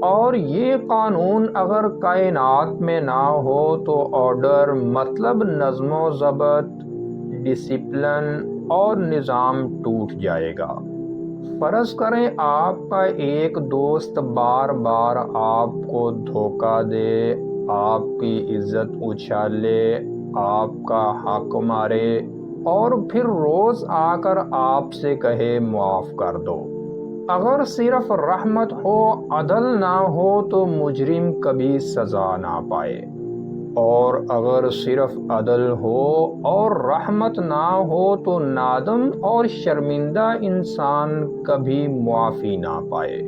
اور یہ قانون اگر کائنات میں نہ ہو تو آرڈر مطلب نظم و ضبط، ڈسپلن اور نظام ٹوٹ جائے گا۔ فرض کریں آپ کا ایک دوست بار بار آپ کو دھوکہ دے، آپ کی عزت اچھالے، آپ کا حق مارے اور پھر روز آ کر آپ سے کہے معاف کر دو۔ اگر صرف رحمت ہو، عدل نہ ہو تو مجرم کبھی سزا نہ پائے، اور اگر صرف عدل ہو اور رحمت نہ ہو تو نادم اور شرمندہ انسان کبھی معافی نہ پائے۔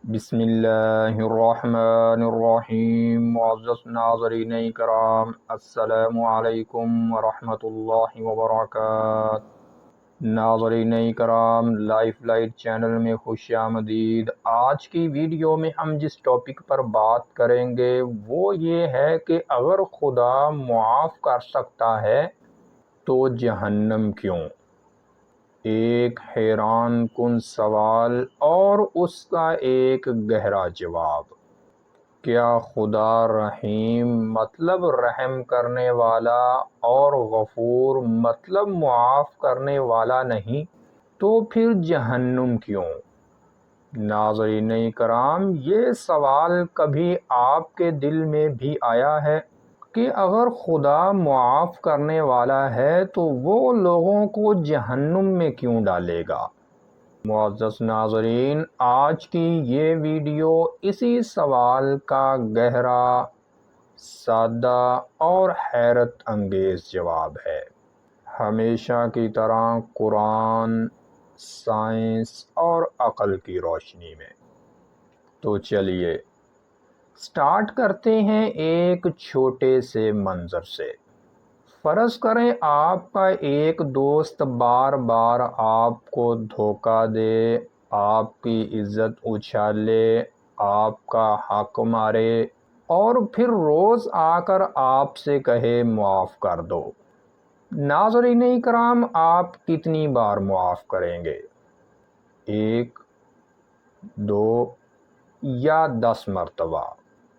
بسم اللہ الرحمن الرحیم۔ معزز ناظرین کرام، السلام علیکم ورحمۃ اللہ وبرکاتہ۔ ناظرین کرام، لائف لائٹ چینل میں خوش آمدید۔ آج کی ویڈیو میں ہم جس ٹاپک پر بات کریں گے وہ یہ ہے کہ اگر خدا معاف کر سکتا ہے تو جہنم کیوں؟ ایک حیران کن سوال اور اس کا ایک گہرا جواب۔ کیا خدا رحیم مطلب رحم کرنے والا اور غفور مطلب معاف کرنے والا نہیں؟ تو پھر جہنم کیوں؟ ناظرین کرام، یہ سوال کبھی آپ کے دل میں بھی آیا ہے کہ اگر خدا معاف کرنے والا ہے تو وہ لوگوں کو جہنم میں کیوں ڈالے گا؟ معزز ناظرین، آج کی یہ ویڈیو اسی سوال کا گہرا، سادہ اور حیرت انگیز جواب ہے، ہمیشہ کی طرح قرآن، سائنس اور عقل کی روشنی میں۔ تو چلیے سٹارٹ کرتے ہیں ایک چھوٹے سے منظر سے۔ فرض کریں آپ کا ایک دوست بار بار آپ کو دھوکہ دے، آپ کی عزت اچھالے، آپ کا حق مارے اور پھر روز آ کر آپ سے کہے معاف کر دو۔ ناظرین کرام، آپ کتنی بار معاف کریں گے؟ 1، 2 یا 10 مرتبہ؟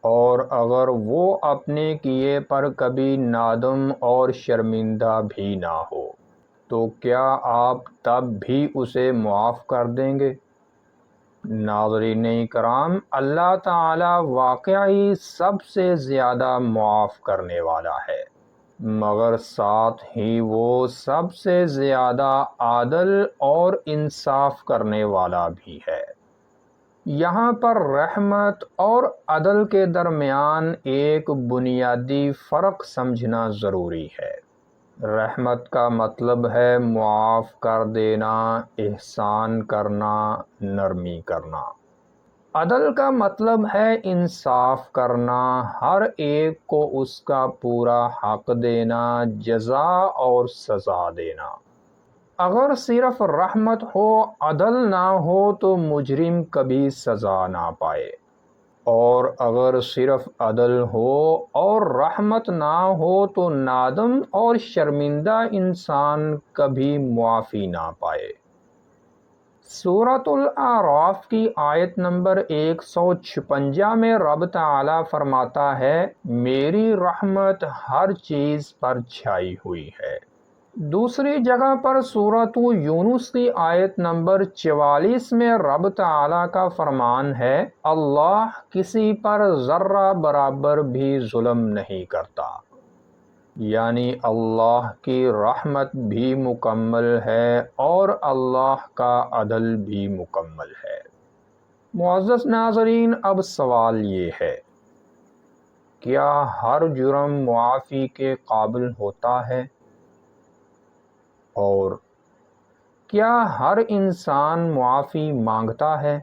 اور اگر وہ اپنے کیے پر کبھی نادم اور شرمندہ بھی نہ ہو تو کیا آپ تب بھی اسے معاف کر دیں گے؟ ناظرین کرام، اللہ تعالی واقعی سب سے زیادہ معاف کرنے والا ہے، مگر ساتھ ہی وہ سب سے زیادہ عادل اور انصاف کرنے والا بھی ہے۔ یہاں پر رحمت اور عدل کے درمیان ایک بنیادی فرق سمجھنا ضروری ہے۔ رحمت کا مطلب ہے معاف کر دینا، احسان کرنا، نرمی کرنا۔ عدل کا مطلب ہے انصاف کرنا، ہر ایک کو اس کا پورا حق دینا، جزا اور سزا دینا۔ اگر صرف رحمت ہو، عدل نہ ہو تو مجرم کبھی سزا نہ پائے، اور اگر صرف عدل ہو اور رحمت نہ ہو تو نادم اور شرمندہ انسان کبھی معافی نہ پائے۔ سورۃ الاعراف کی آیت نمبر 156 میں رب تعالیٰ فرماتا ہے، میری رحمت ہر چیز پر چھائی ہوئی ہے۔ دوسری جگہ پر سورۃ یونس کی آیت نمبر 44 میں رب تعالیٰ کا فرمان ہے، اللہ کسی پر ذرہ برابر بھی ظلم نہیں کرتا، یعنی اللہ کی رحمت بھی مکمل ہے اور اللہ کا عدل بھی مکمل ہے۔ معزز ناظرین، اب سوال یہ ہے، کیا ہر جرم معافی کے قابل ہوتا ہے؟ اور کیا ہر انسان معافی مانگتا ہے؟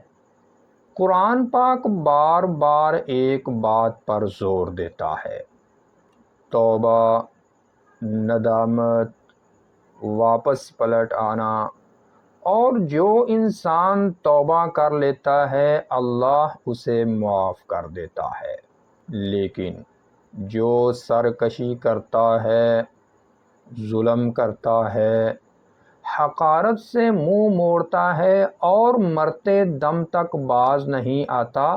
قرآن پاک بار بار ایک بات پر زور دیتا ہے، توبہ، ندامت، واپس پلٹ آنا، اور جو انسان توبہ کر لیتا ہے اللہ اسے معاف کر دیتا ہے، لیکن جو سرکشی کرتا ہے، ظلم کرتا ہے، حقارت سے منہ موڑتا ہے اور مرتے دم تک باز نہیں آتا،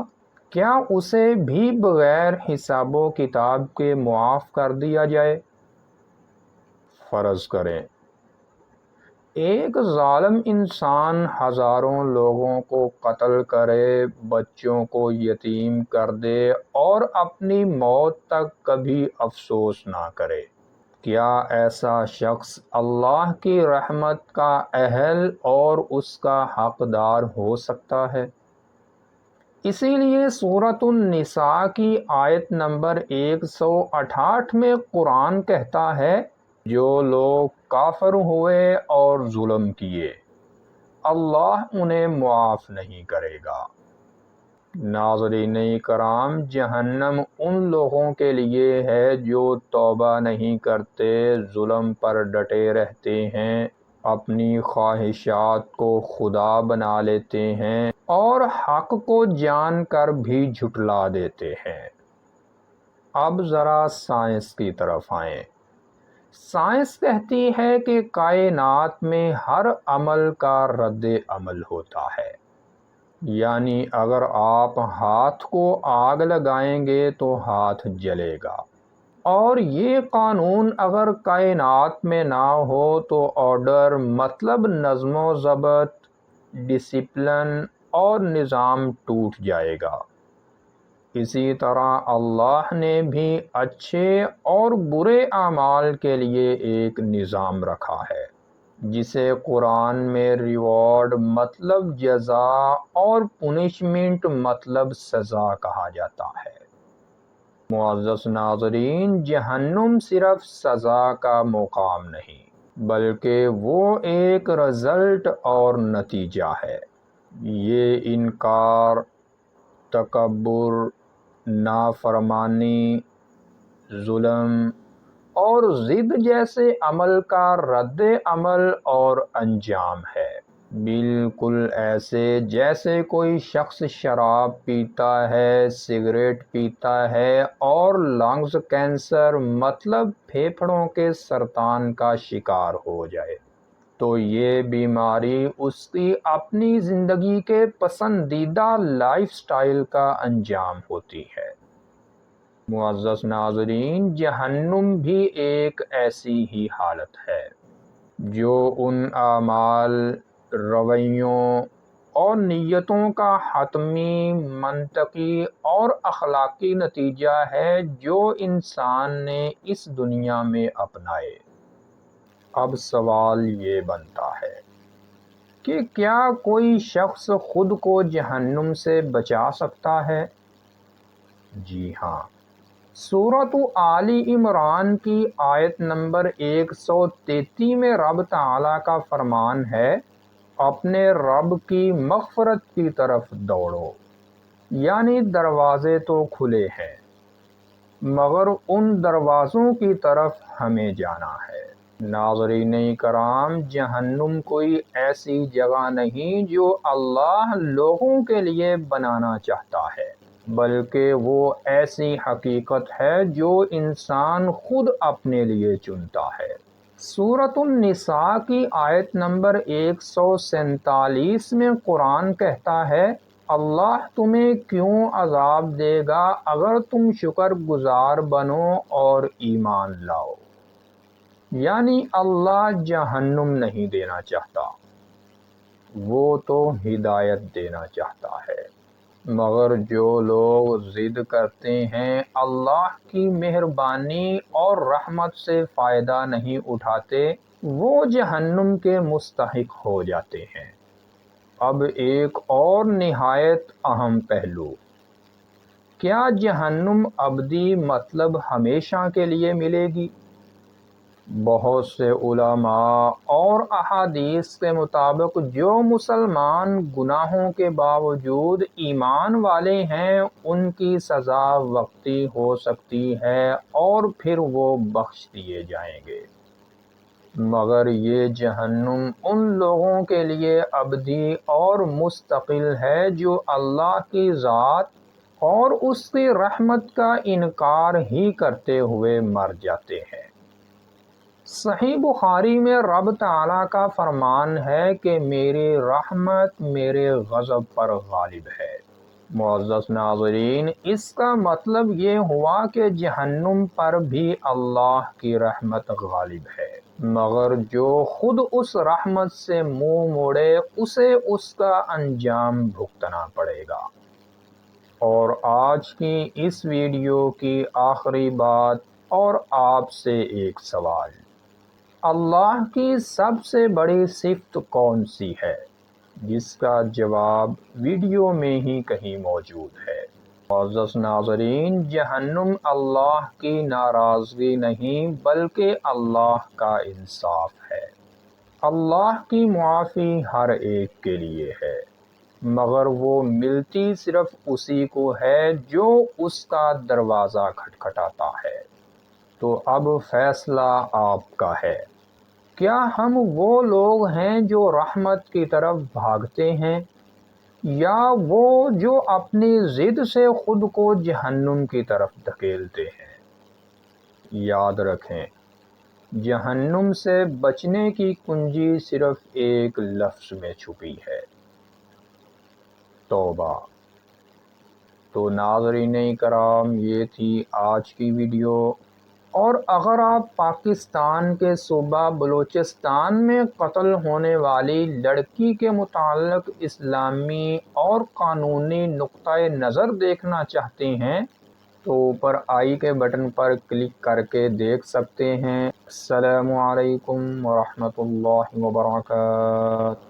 کیا اسے بھی بغیر حساب و کتاب کے معاف کر دیا جائے؟ فرض کریں ایک ظالم انسان ہزاروں لوگوں کو قتل کرے، بچوں کو یتیم کر دے اور اپنی موت تک کبھی افسوس نہ کرے، کیا ایسا شخص اللہ کی رحمت کا اہل اور اس کا حقدار ہو سکتا ہے؟ اسی لیے سورۃ النساء کی آیت نمبر 168 میں قرآن کہتا ہے، جو لوگ کافر ہوئے اور ظلم کیے اللہ انہیں معاف نہیں کرے گا۔ ناظرین کرام، جہنم ان لوگوں کے لیے ہے جو توبہ نہیں کرتے، ظلم پر ڈٹے رہتے ہیں، اپنی خواہشات کو خدا بنا لیتے ہیں اور حق کو جان کر بھی جھٹلا دیتے ہیں۔ اب ذرا سائنس کی طرف آئیں۔ سائنس کہتی ہے کہ کائنات میں ہر عمل کا رد عمل ہوتا ہے، یعنی اگر آپ ہاتھ کو آگ لگائیں گے تو ہاتھ جلے گا، اور یہ قانون اگر کائنات میں نہ ہو تو آرڈر مطلب نظم و ضبط، ڈسپلن اور نظام ٹوٹ جائے گا۔ اسی طرح اللہ نے بھی اچھے اور برے اعمال کے لیے ایک نظام رکھا ہے، جسے قرآن میں ریوارڈ مطلب جزا اور پنشمنٹ مطلب سزا کہا جاتا ہے۔ معزز ناظرین، جہنم صرف سزا کا مقام نہیں، بلکہ وہ ایک رزلٹ اور نتیجہ ہے۔ یہ انکار، تکبر، نافرمانی، ظلم اور ضد جیسے عمل کا رد عمل اور انجام ہے، بالکل ایسے جیسے کوئی شخص شراب پیتا ہے، سگریٹ پیتا ہے اور لنگز کینسر مطلب پھیپھڑوں کے سرطان کا شکار ہو جائے تو یہ بیماری اس کی اپنی زندگی کے پسندیدہ لائف سٹائل کا انجام ہوتی ہے۔ معزز ناظرین، جہنم بھی ایک ایسی ہی حالت ہے جو ان اعمال، رویوں اور نیتوں کا حتمی، منطقی اور اخلاقی نتیجہ ہے جو انسان نے اس دنیا میں اپنائے۔ اب سوال یہ بنتا ہے کہ کیا کوئی شخص خود کو جہنم سے بچا سکتا ہے؟ جی ہاں، سورۃ آل عمران کی آیت نمبر 133 میں رب تعالیٰ کا فرمان ہے، اپنے رب کی مغفرت کی طرف دوڑو، یعنی دروازے تو کھلے ہیں مگر ان دروازوں کی طرف ہمیں جانا ہے۔ ناظرین کرام، جہنم کوئی ایسی جگہ نہیں جو اللہ لوگوں کے لیے بنانا چاہتا ہے، بلکہ وہ ایسی حقیقت ہے جو انسان خود اپنے لیے چنتا ہے۔ سورۃ النساء کی آیت نمبر 147 میں قرآن کہتا ہے، اللہ تمہیں کیوں عذاب دے گا اگر تم شکر گزار بنو اور ایمان لاؤ؟ یعنی اللہ جہنم نہیں دینا چاہتا، وہ تو ہدایت دینا چاہتا ہے، مگر جو لوگ ضد کرتے ہیں، اللہ کی مہربانی اور رحمت سے فائدہ نہیں اٹھاتے، وہ جہنم کے مستحق ہو جاتے ہیں۔ اب ایک اور نہایت اہم پہلو، کیا جہنم ابدی مطلب ہمیشہ کے لیے ملے گی؟ بہت سے علماء اور احادیث کے مطابق جو مسلمان گناہوں کے باوجود ایمان والے ہیں، ان کی سزا وقتی ہو سکتی ہے اور پھر وہ بخش دیے جائیں گے، مگر یہ جہنم ان لوگوں کے لیے ابدی اور مستقل ہے جو اللہ کی ذات اور اس کی رحمت کا انکار ہی کرتے ہوئے مر جاتے ہیں۔ صحیح بخاری میں رب تعالیٰ کا فرمان ہے کہ میری رحمت میرے غضب پر غالب ہے۔ معزز ناظرین، اس کا مطلب یہ ہوا کہ جہنم پر بھی اللہ کی رحمت غالب ہے، مگر جو خود اس رحمت سے منہ موڑے اسے اس کا انجام بھگتنا پڑے گا۔ اور آج کی اس ویڈیو کی آخری بات اور آپ سے ایک سوال، اللہ کی سب سے بڑی صفت کون سی ہے؟ جس کا جواب ویڈیو میں ہی کہیں موجود ہے۔ معزز ناظرین، جہنم اللہ کی ناراضگی نہیں بلکہ اللہ کا انصاف ہے۔ اللہ کی معافی ہر ایک کے لیے ہے، مگر وہ ملتی صرف اسی کو ہے جو اس کا دروازہ کھٹکھٹاتا ہے۔ تو اب فیصلہ آپ کا ہے، کیا ہم وہ لوگ ہیں جو رحمت کی طرف بھاگتے ہیں، یا وہ جو اپنی ضد سے خود کو جہنم کی طرف دھکیلتے ہیں؟ یاد رکھیں، جہنم سے بچنے کی کنجی صرف ایک لفظ میں چھپی ہے، توبہ۔ تو ناظرین کرام، یہ تھی آج کی ویڈیو، اور اگر آپ پاکستان کے صوبہ بلوچستان میں قتل ہونے والی لڑکی کے متعلق اسلامی اور قانونی نقطۂ نظر دیکھنا چاہتے ہیں تو اوپر آئی کے بٹن پر کلک کر کے دیکھ سکتے ہیں۔ السلام علیکم ورحمۃ اللہ وبرکاتہ۔